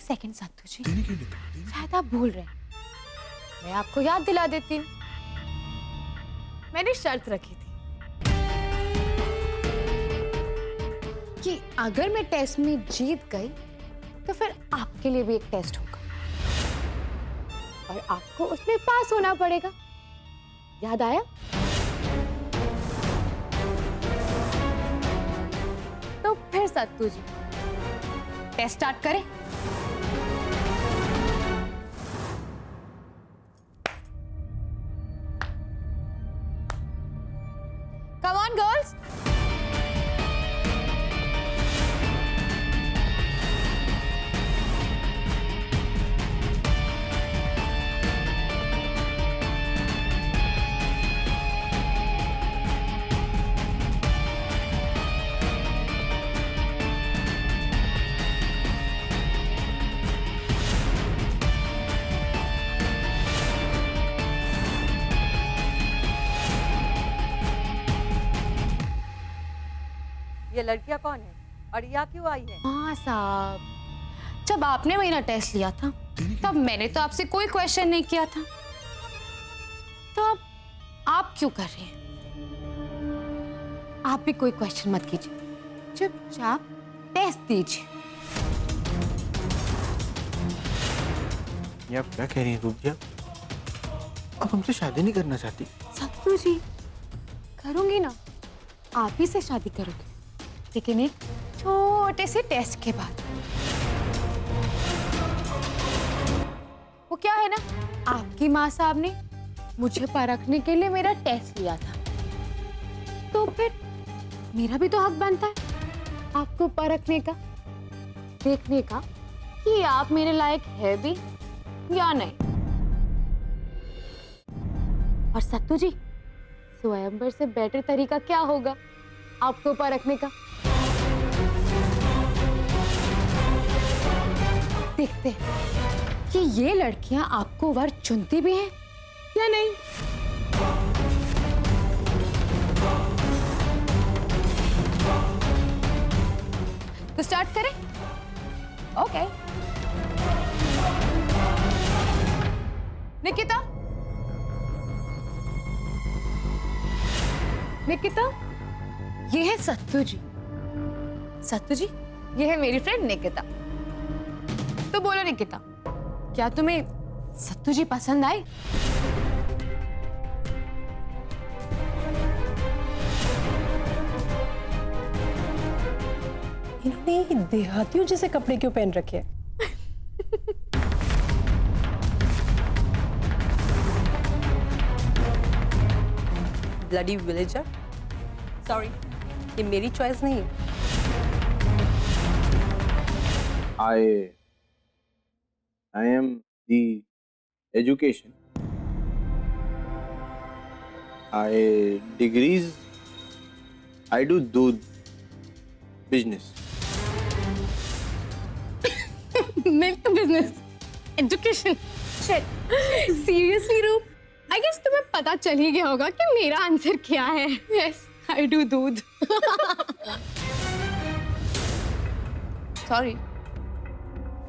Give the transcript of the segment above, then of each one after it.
एक सेकंड सत्तू जी, शायद आप भूल रहे हैं। मैं आपको याद दिला देती हूँ। मैंने शर्त रखी थी कि अगर मैं टेस्ट में जीत गई तो फिर आपके लिए भी एक टेस्ट होगा और आपको उसमें पास होना पड़ेगा। याद आया? तो फिर सत्तू जी, टेस्ट स्टार्ट करें? Come on girls. ये लड़कियां कौन है और यहाँ क्यों आई है? हाँ साहब, जब आपने मेरा टेस्ट लिया था तब मैंने तो आपसे कोई क्वेश्चन नहीं किया था, तो अब आप क्यों कर रहे हैं? आप भी कोई क्वेश्चन मत कीजिए, चुपचाप टेस्ट दीजिए। ये आप क्या कह रही हैं रूबिया? आप हमसे शादी नहीं करना चाहती? सत्तू जी, करूंगी ना, आप ही से शादी करूंगी, लेकिन एक छोटे से टेस्ट के बाद। वो क्या है ना, आपकी माँ साहब ने मुझे परखने के लिए मेरा टेस्ट लिया था, तो फिर मेरा भी तो हक बनता है आपको परखने का, देखने का कि आप मेरे लायक है भी या नहीं। और सत्तू जी, स्वयंवर से बेटर तरीका क्या होगा आपको परखने का? देखते हैं कि ये लड़कियां आपको वर चुनती भी हैं या नहीं। तो स्टार्ट करें? ओके। निकिता, निकिता, ये है सत्तू जी। सत्तू जी, ये है मेरी फ्रेंड निकिता। तो बोलो निकिता, क्या तुम्हें सत्तू जी पसंद आए? इन्होंने देहातियों जैसे कपड़े क्यों पहन रखे हैं? Bloody villager. सॉरी, ये मेरी चॉइस नहीं। I am the education. Degrees. I do business. Milk business, education. Seriously रूप, आई गेस तुम्हें पता चल ही गया होगा कि मेरा आंसर क्या है। यस, आई डू दूध। सॉरी,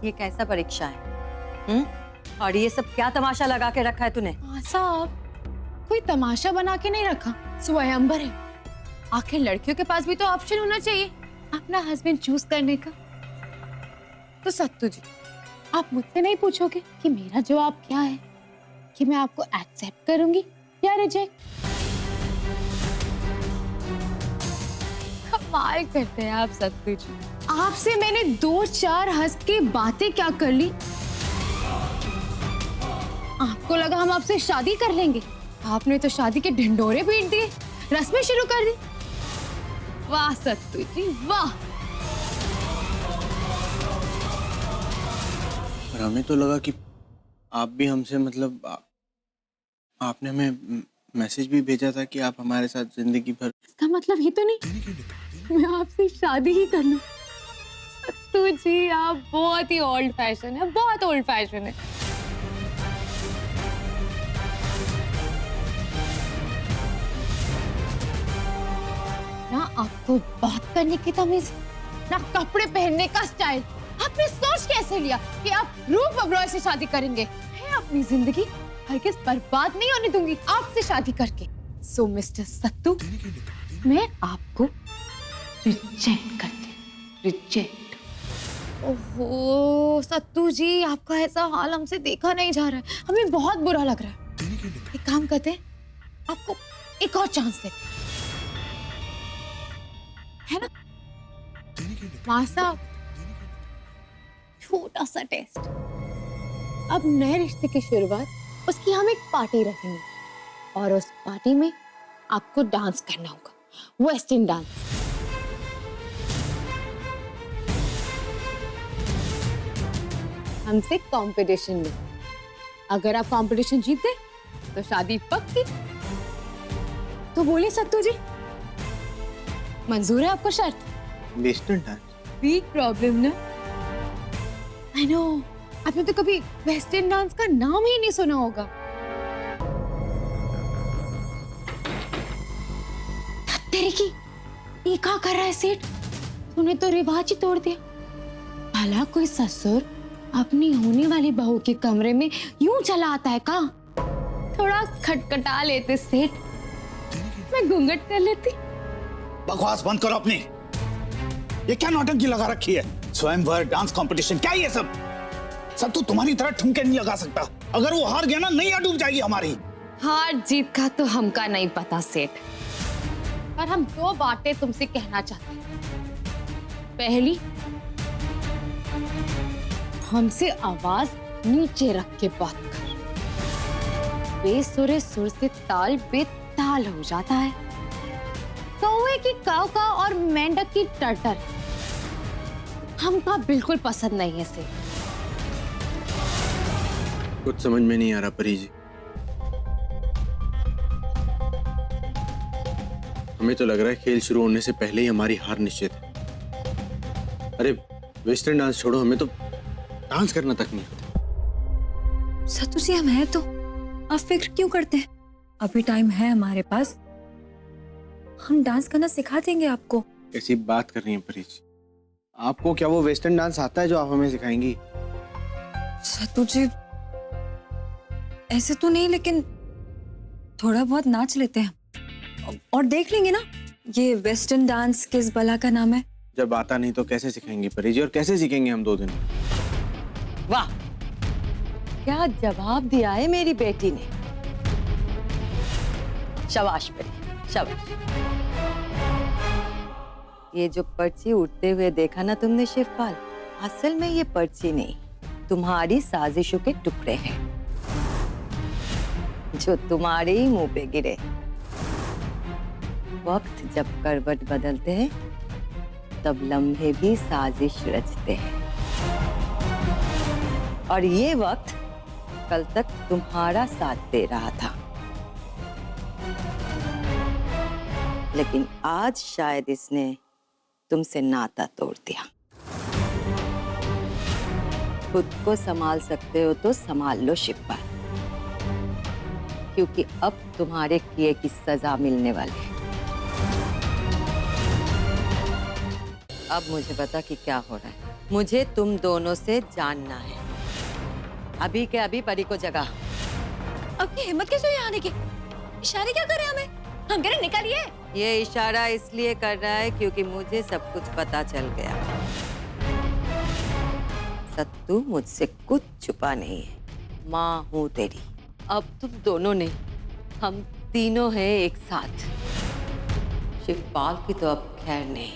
ये कैसा परीक्षा है? और ये सब क्या तमाशा लगा के रखा है तूने? साहब, कोई तमाशा बना के नहीं रखा, स्वयंवर है। आखिर लड़कियों के पास भी तो ऑप्शन होना चाहिए अपना हस्बैंड चूज करने का। तो सत्तू जी, आप मुझसे नहीं पूछोगे कि मेरा जवाब क्या है, कि मैं आपको एक्सेप्ट करूंगी या रिजेक्ट? कमाल करते हैं आप सत्तू जी। आपसे मैंने 2-4 हंस के बातें क्या कर ली, आपको लगा हम आपसे शादी कर लेंगे। आपने तो शादी के ढिंढोरे पीट दिए, रस्में शुरू कर दी। वाह सत्तू जी, वाह। और हमें तो लगा कि आप भी हमसे मतलब आपने हमें मैसेज भी भेजा था कि आप हमारे साथ जिंदगी भर। इसका मतलब ये तो नहीं मैं आपसे शादी ही कर लूं। सत्तू जी, आप बहुत ही ओल्ड फैशन है, बहुत ओल्ड फैशन है। ना आपको बात करने की तमीज, ना कपड़े पहनने का स्टाइल। आपने सोच कैसे लिया कि आप रूप अब्रॉय से शादी करेंगे? मैं अपनी जिंदगी हरगिज बर्बाद नहीं होने दूंगी आपसे शादी करके। सो मिस्टर सत्तू, मैं आपको रिजेक्ट करती हूँ, रिजेक्ट। ओहो सत्तू जी, आपका ऐसा हाल हमसे देखा नहीं जा रहा है, हमें बहुत बुरा लग रहा है। एक काम करते हैं, आपको एक और चांस देते है ना? मासा, छोटा सा टेस्ट। अब नए रिश्ते की शुरुआत, उसकी हम एक पार्टी रखेंगे और उस पार्टी में आपको डांस करना होगा, वेस्टर्न डांस। हमसे कंपटीशन में, अगर आप कंपटीशन जीते तो शादी पक्की। तो बोलिए सत्तू जी, मंजूर है आपको शर्त? Western dance? बिग प्रॉब्लम ना? आई नो, आपने तो कभी वेस्टर्न डांस का नाम ही नहीं सुना होगा। तेरे की ये क्या कर रहा है सेठ? तूने तो रिवाज ही तोड़ दिया। भला कोई ससुर अपनी होने वाली बहू के कमरे में यूं चला आता है का? थोड़ा खटखटा लेते सेठ, मैं घूंघट कर लेती। बकवास बंद करो अपनी। ये क्या नौटंकी लगा रखी है? स्वयंवर, डांस कंपटीशन, क्या ये सब? सत्तू तुम्हारी तरह ठुमके नहीं लगा सकता। अगर वो हार गया ना, नैया डूब जाएगी हमारी। हार जीत का तो हमका नहीं पता सेठ, पर हम दो बातें तुमसे कहना चाहते हैं। पहली, हमसे आवाज नीचे रख के बात कर। बेसुरे सुर से ताल बेताल हो जाता है। कौवे की काव काव और मेंढक की टर्टर हमका बिल्कुल पसंद नहीं है सेठ। कुछ समझ में नहीं आ रहा परी जी। हमें तो लग रहा है खेल शुरू होने से पहले ही हमारी हार निश्चित है। अरे वेस्टर्न डांस छोड़ो, हमें तो डांस करना तक नहीं आता। सत्तू जी, हम हैं तो, आप फिक्र क्यों करते हैं? अभी टाइम है हमारे पास, हम डांस करना सिखा देंगे आपको। कैसी बात कर रही हैं परी जी? आपको क्या वो वेस्टर्न डांस आता है जो आप हमें सिखाएंगी? सत्तू जी, ऐसे तो नहीं, लेकिन थोड़ा बहुत नाच लेते हैं और देख लेंगे ना ये वेस्टर्न डांस किस बला का नाम है। जब आता नहीं तो कैसे सिखाएंगी परी जी, और कैसे सीखेंगे हम 2 दिन? वाह, क्या जवाब दिया है मेरी बेटी ने। शाबाश परी, शाबाश। ये जो पर्ची उड़ते हुए देखा ना तुमने शिवपाल, असल में ये पर्ची नहीं, तुम्हारी साजिशों के टुकड़े हैं जो तुम्हारे ही मुंह पे गिरे। वक्त जब करवट बदलते हैं तब लम्हे भी साजिश रचते हैं, और ये वक्त कल तक तुम्हारा साथ दे रहा था, लेकिन आज शायद इसने तुमसे नाता तोड़ दिया। खुद को संभाल सकते हो तो संभाल लो शिवपाल, क्योंकि अब तुम्हारे किए की सजा मिलने वाली है। अब मुझे बता कि क्या हो रहा है। मुझे तुम दोनों से जानना है। अभी के अभी परी को जगा। आपकी हिम्मत कैसे हुई आने की? इशारे क्या कर रहे हैं हमें? हम कह रहे निकलिए। ये इशारा इसलिए कर रहा है क्योंकि मुझे सब कुछ पता चल गया। सत्तू, मुझसे कुछ छुपा नहीं है। माँ हूँ तेरी। अब तुम दोनों नहीं, हम तीनों हैं एक साथ। शिवपाल की तो अब खैर नहीं।